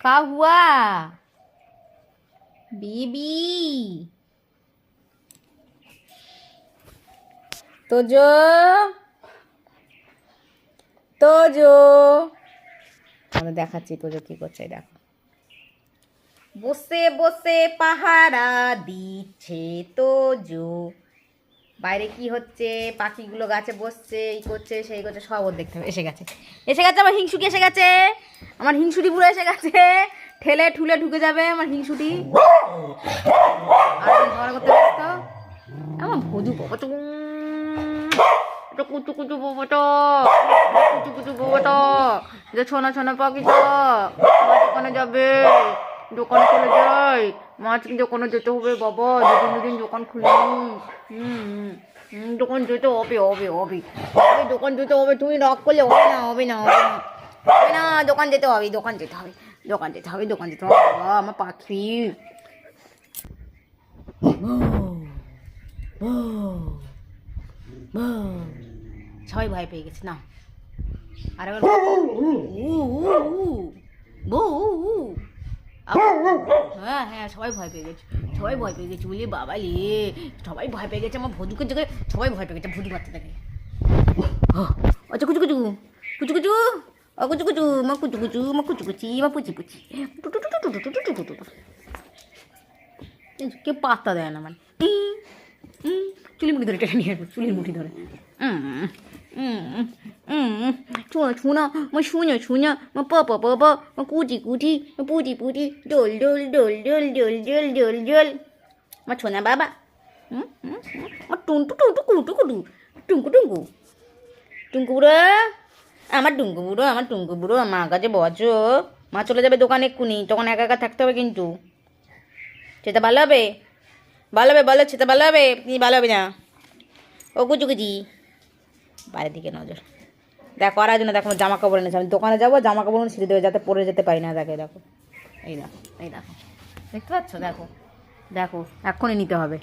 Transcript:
क्या हुआ बेबी? তোজো তোজো আমরা দেখাচ্ছি তোজো কি করছে। দেখো বসে বসে পাহারা দিচ্ছে তোজো। বাইরে কি হচ্ছে, পাখিগুলো গাছে বসছে, এই করছে সেই করছে, সব ওর দেখতে হবে। এসে গেছে এসে গেছে আমার হিংসুটি, এসে গেছে আমার হিংসুটি, পুরো এসে গেছে। ঠেলে ঠুলে ঢুকে যাবে আমার হিংসুটি। আর ঝগড়া করতে ব্যস্ত আমার ভুজু বাবাটা, কুচু কুচু বাবাটা, কুচু কুচু বাবাটা, যে ছোনা ছোনা পাখিটা দোকানে যাবে, দোকানে চলে যাই, মাছ দোকানে যেতে হবে বাবা, দুদিন দুদিন দোকান খুলিনি। দোকান যেতে হবে হবে হবে হবে, দোকান যেতে হবে। তুমি রাগ করলে হবে না হবে না হবে না হবে না, দোকান যেতে হবে, দোকান যেতে হবে, দোকান যেতে হবে, দোকান যেতে হবে বাবা আমার পাখি। সবাই ভয় পেয়ে গেছে না। আর এবার হ্যাঁ হ্যাঁ সবাই ভয় পেয়ে গেছে, সবাই ভয় পেয়ে গেছে বলি বাবা লে, সবাই ভয় পেয়ে গেছে আমার ভুজুকে জায়গায়, সবাই ভয় পেয়ে গেছে ভুজু বাচ্চাটাকে। আচ্ছা কুচু কুচু কুচু কুচু কুচু কুচু মা কুচু কুচু মা কুচু কুচি মা পুচি পুচি, কেউ পাত্তা দেয় না মানে। চুলি মুঠি ধরে টেনে নিয়ে আসবো, চুলির মুঠি ধরে। শোনা মা শুনো শুনো মা পাপা পাপা মা কুচি কুচি মা পুচি পুচি, ডোল ডোল ডোল ডোল ডোল ডোল ডোল ডোল মা ছোনা বাবা। মা টুনটু টুনটু কুটু কুটু টুঙ্কু টুঙ্কু টুঙ্কু বুড়ো, আমার টুঙ্কু বুড়ো, আমার টুঙ্কু বুড়ো, আমার কাছে বসো। মা চলে যাবে দোকানে এক্ষুনি, তখন একা একা থাকতে হবে কিন্তু। সেটা ভালো হবে, ভালো হবে বলো, সেটা ভালো হবে কি ভালো হবে না? ও কুচু কুচি বাইরের দিকে নজর। দেখো আর জন্য দেখো জামা কাপড় এনেছে, আমি দোকানে যাবো জামা কাপড় ছিঁড়ে দেবে যাতে পরে যেতে পারি না। দেখে দেখো এই দেখো এই দেখো, দেখতে পাচ্ছ? দেখো দেখো এক্ষুনি নিতে হবে।